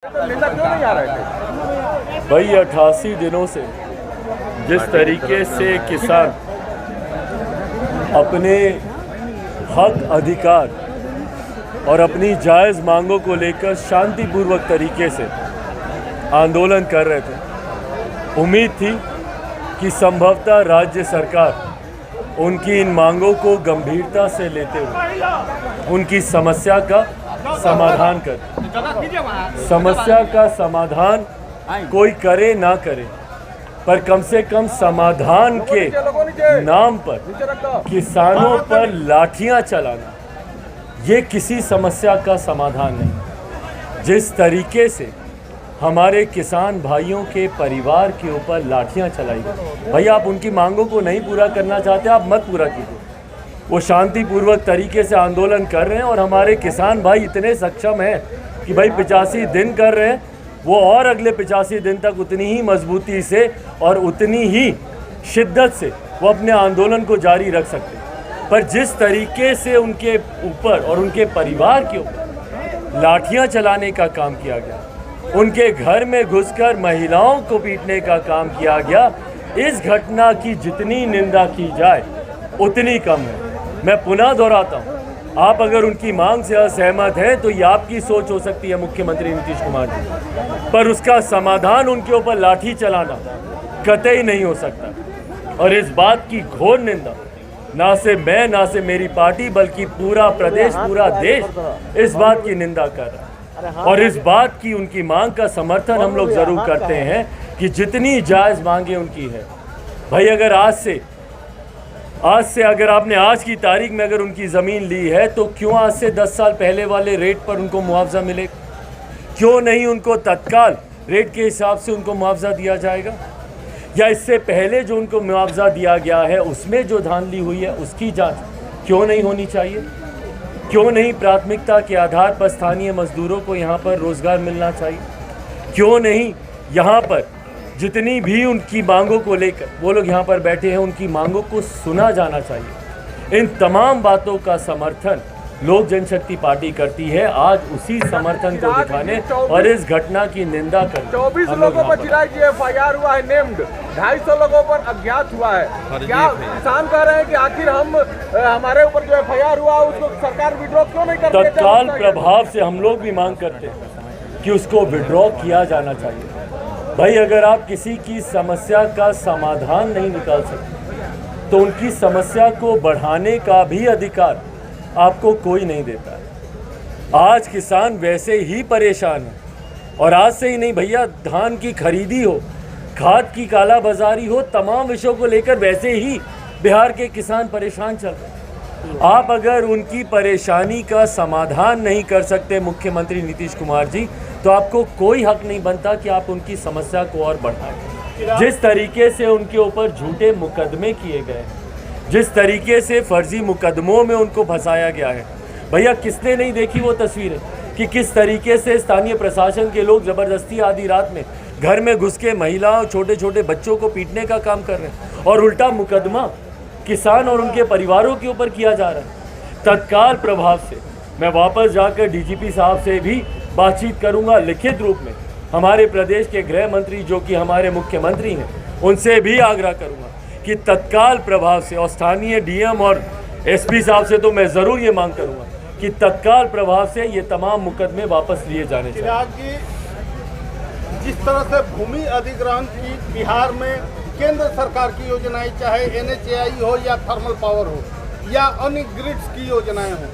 निंदा क्यों नहीं आ रहे थे? भाई 88 दिनों से जिस तरीके से किसान अपने हक अधिकार और अपनी जायज़ मांगों को लेकर शांतिपूर्वक तरीके से आंदोलन कर रहे थे, उम्मीद थी कि संभवतः राज्य सरकार उनकी इन मांगों को गंभीरता से लेते हुए उनकी समस्या का समाधान कर, समस्या का समाधान कोई करे ना करे, पर कम से कम समाधान के नाम पर किसानों पर लाठियां चलाना ये किसी समस्या का समाधान नहीं। जिस तरीके से हमारे किसान भाइयों के परिवार के ऊपर लाठियां चलाई गई, भाई आप उनकी मांगों को नहीं पूरा करना चाहते, आप मत पूरा कीजिए। वो शांतिपूर्वक तरीके से आंदोलन कर रहे हैं और हमारे किसान भाई इतने सक्षम हैं कि भाई 85 दिन कर रहे हैं, वो और अगले 85 दिन तक उतनी ही मजबूती से और उतनी ही शिद्दत से वो अपने आंदोलन को जारी रख सकते हैं। पर जिस तरीके से उनके ऊपर और उनके परिवार के ऊपर लाठियां चलाने का काम किया गया, उनके घर में घुसकर महिलाओं को पीटने का काम किया गया, इस घटना की जितनी निंदा की जाए उतनी कम है। मैं पुनः दोहराता हूँ, आप अगर उनकी मांग से असहमत हैं तो ये आपकी सोच हो सकती है मुख्यमंत्री नीतीश कुमार जी, पर उसका समाधान उनके ऊपर लाठी चलाना कतई नहीं हो सकता। और इस बात की घोर निंदा ना से मैं, ना से मेरी पार्टी, बल्कि पूरा प्रदेश, पूरा देश इस बात की निंदा कर रहा है। और इस बात की उनकी मांग का समर्थन हम लोग ज़रूर करते हैं कि जितनी जायज़ मांगे उनकी है, भाई अगर आज से अगर आपने आज की तारीख में अगर उनकी ज़मीन ली है तो क्यों आज से 10 साल पहले वाले रेट पर उनको मुआवजा मिलेगा? क्यों नहीं उनको तत्काल रेट के हिसाब से उनको मुआवजा दिया जाएगा? या इससे पहले जो उनको मुआवजा दिया गया है उसमें जो धांधली हुई है उसकी जांच क्यों नहीं होनी चाहिए? क्यों नहीं प्राथमिकता के आधार पर स्थानीय मजदूरों को यहाँ पर रोज़गार मिलना चाहिए? क्यों नहीं यहाँ पर जितनी भी उनकी मांगों को लेकर वो लोग यहाँ पर बैठे हैं उनकी मांगों को सुना जाना चाहिए? इन तमाम बातों का समर्थन लोक जनशक्ति पार्टी करती है। आज उसी समर्थन को दिखाने और इस घटना की निंदा करने 24 लोगों पर चिराई की FIR हुआ है, नेम्ड 250 लोगों पर अज्ञात हुआ है। क्या किसान कह रहे हैं कि आखिर हमारे ऊपर जो FIR हुआ उसको सरकार विड्रॉ क्यों नहीं करती? तत्काल प्रभाव से हम लोग भी मांग करते हैं कि उसको विड्रॉ किया जाना चाहिए। भाई अगर आप किसी की समस्या का समाधान नहीं निकाल सकते तो उनकी समस्या को बढ़ाने का भी अधिकार आपको कोई नहीं देता है। आज किसान वैसे ही परेशान है और आज से ही नहीं भैया, धान की खरीदी हो, खाद की कालाबाजारी हो, तमाम विषयों को लेकर वैसे ही बिहार के किसान परेशान चल रहे हैं। आप अगर उनकी परेशानी का समाधान नहीं कर सकते मुख्यमंत्री नीतीश कुमार जी, तो आपको कोई हक नहीं बनता कि आप उनकी समस्या को और बढ़ाएं। जिस तरीके से उनके ऊपर झूठे मुकदमे किए गए, जिस तरीके से फर्जी मुकदमों में उनको फंसाया गया है, भैया किसने नहीं देखी वो तस्वीरें कि किस तरीके से स्थानीय प्रशासन के लोग ज़बरदस्ती आधी रात में घर में घुस के महिलाओं, छोटे छोटे बच्चों को पीटने का काम कर रहे हैं और उल्टा मुकदमा किसान और उनके परिवारों के ऊपर किया जा रहा है। तत्काल प्रभाव से मैं वापस जाकर DGP साहब से भी बातचीत करूंगा लिखित रूप में, हमारे प्रदेश के गृह मंत्री जो कि हमारे मुख्यमंत्री हैं उनसे भी आग्रह करूंगा कि तत्काल प्रभाव से, और स्थानीय DM और SP साहब से तो मैं ज़रूर ये मांग करूंगा कि तत्काल प्रभाव से ये तमाम मुकदमे वापस लिए जाने चाहिए। जिस तरह से भूमि अधिग्रहण की बिहार में केंद्र सरकार की योजनाएं, चाहे NHAI हो या थर्मल पावर हो या अन्य ग्रिड्स की योजनाएं हो,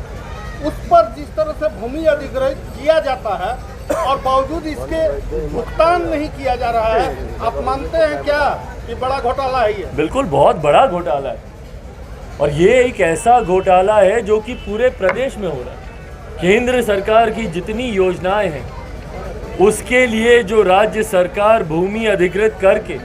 उस पर जिस तरह से भूमि अधिग्रहित किया जाता है और बावजूद इसके भुगतान नहीं किया जा रहा है, आप मानते हैं क्या कि बड़ा घोटाला है ये? बिल्कुल, बहुत बड़ा घोटाला है और ये एक ऐसा घोटाला है जो कि पूरे प्रदेश में हो रहा है। केंद्र सरकार की जितनी योजनाएं हैं उसके लिए जो राज्य सरकार भूमि अधिकृत करके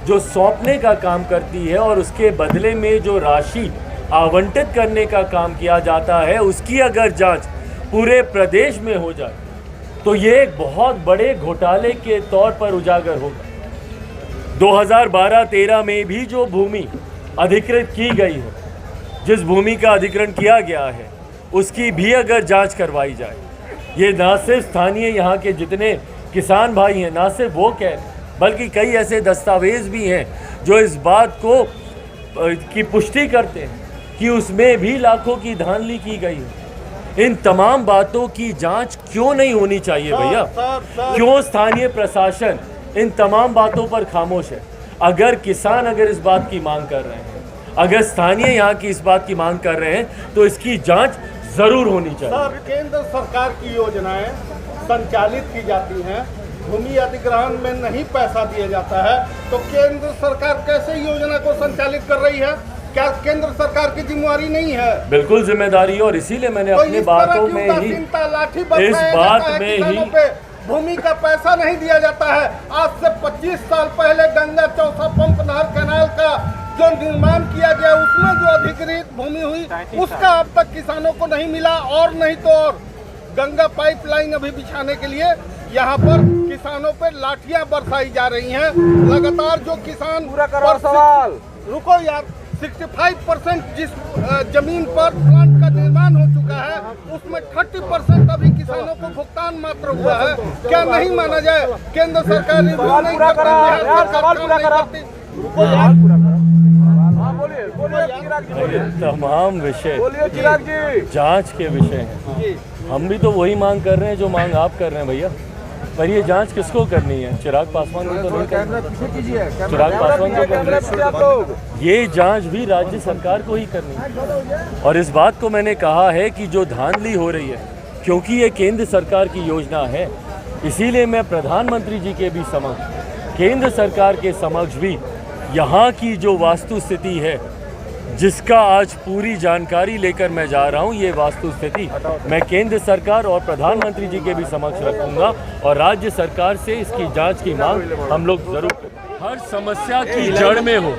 जो सौंपने का काम करती है और उसके बदले में जो राशि आवंटित करने का काम किया जाता है, उसकी अगर जांच पूरे प्रदेश में हो जाए तो ये एक बहुत बड़े घोटाले के तौर पर उजागर होगा। 2012-13 में भी जो भूमि अधिकृत की गई है, जिस भूमि का अधिग्रहण किया गया है, उसकी भी अगर जांच करवाई जाए, ये ना सिर्फ स्थानीय यहाँ के जितने किसान भाई हैं, ना सिर्फ वो कह रहे बल्कि कई ऐसे दस्तावेज भी हैं जो इस बात को की पुष्टि करते हैं कि उसमें भी लाखों की धांधली की गई है। इन तमाम बातों की जांच क्यों नहीं होनी चाहिए भैया? क्यों स्थानीय प्रशासन इन तमाम बातों पर खामोश है? अगर किसान अगर इस बात की मांग कर रहे हैं, अगर स्थानीय यहाँ की इस बात की मांग कर रहे हैं, तो इसकी जांच जरूर होनी चाहिए। सर, केंद्र सरकार की योजनाएं संचालित की जाती हैं, भूमि अधिग्रहण में नहीं पैसा दिया जाता है, तो केंद्र सरकार कैसे योजना को संचालित कर रही है? क्या केंद्र सरकार की जिम्मेदारी नहीं है? बिल्कुल जिम्मेदारी है, और इसीलिए मैंने तो अपनी बातों में ही इस बात में ही भूमि का पैसा नहीं दिया जाता है। आज से 25 साल पहले गंगा चौसा पंप नहर कैनाल का जो निर्माण किया गया, उसमें जो अधिकृत भूमि हुई उसका अब तक किसानों को नहीं मिला, और नहीं तो और गंगा पाइपलाइन अभी बिछाने के लिए यहाँ पर किसानों पर लाठियां बरसाई जा रही हैं। लगातार जो किसान पूरा करो सवाल, रुको यार, 65% जिस जमीन पर प्लांट का निर्माण हो चुका है उसमें 30% अभी किसानों को भुगतान मात्र हुआ है। क्या नहीं माना जाए? केंद्र सरकार नहीं करती, बिहार सरकार नहीं करती। तमाम विषय बोलिए चिराग जी, जांच के विषय हैं। हम भी तो वही मांग कर रहे हैं जो मांग आप कर रहे हैं भैया। पर ये जांच किसको करनी है? चिराग पासवान को तो नहीं करनी, चिराग पासवान को करनी है। ये जांच भी राज्य सरकार को ही करनी है। और इस बात को मैंने कहा है कि जो धांधली हो रही है, क्योंकि ये केंद्र सरकार की योजना है, इसीलिए मैं प्रधानमंत्री जी के भी समक्ष, केंद्र सरकार के समक्ष भी यहाँ की जो वास्तु स्थिति है, जिसका आज पूरी जानकारी लेकर मैं जा रहा हूँ, ये वास्तु स्थिति मैं केंद्र सरकार और प्रधानमंत्री जी के भी समक्ष रखूँगा, और राज्य सरकार से इसकी जांच की मांग हम लोग जरूर करेंगे। हर समस्या की जड़ में हो,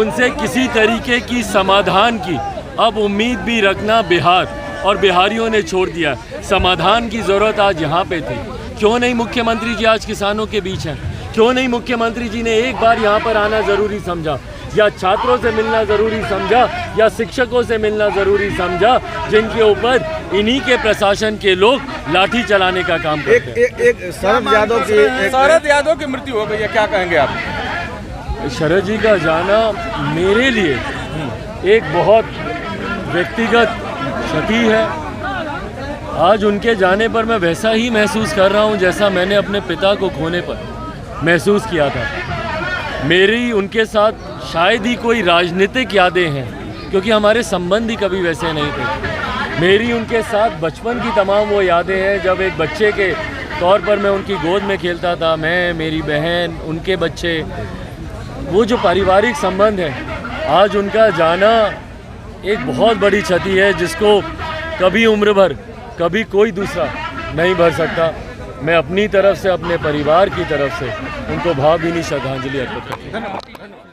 उनसे किसी तरीके की समाधान की अब उम्मीद भी रखना बिहार और बिहारियों ने छोड़ दिया। समाधान की ज़रूरत आज यहाँ पे थी। क्यों नहीं मुख्यमंत्री जी आज किसानों के बीच हैं? क्यों नहीं मुख्यमंत्री जी ने एक बार यहाँ पर आना ज़रूरी समझा, या छात्रों से मिलना ज़रूरी समझा, या शिक्षकों से मिलना ज़रूरी समझा, जिनके ऊपर इन्हीं के प्रशासन के लोग लाठी चलाने का काम करते हैं। एक शरद यादव की मृत्यु हो गई है, क्या कहेंगे आप? शरद जी का जाना मेरे लिए एक बहुत व्यक्तिगत क्षति है। आज उनके जाने पर मैं वैसा ही महसूस कर रहा हूँ जैसा मैंने अपने पिता को खोने पर महसूस किया था। मेरी उनके साथ शायद ही कोई राजनीतिक यादें हैं, क्योंकि हमारे संबंध ही कभी वैसे नहीं थे। मेरी उनके साथ बचपन की तमाम वो यादें हैं जब एक बच्चे के तौर पर मैं उनकी गोद में खेलता था, मैं, मेरी बहन, उनके बच्चे। वो जो पारिवारिक संबंध है, आज उनका जाना एक बहुत बड़ी क्षति है, जिसको कभी उम्र भर कभी कोई दूसरा नहीं भर सकता। मैं अपनी तरफ से, अपने परिवार की तरफ से उनको भावभीनी श्रद्धांजलि अर्पित करता हूँ।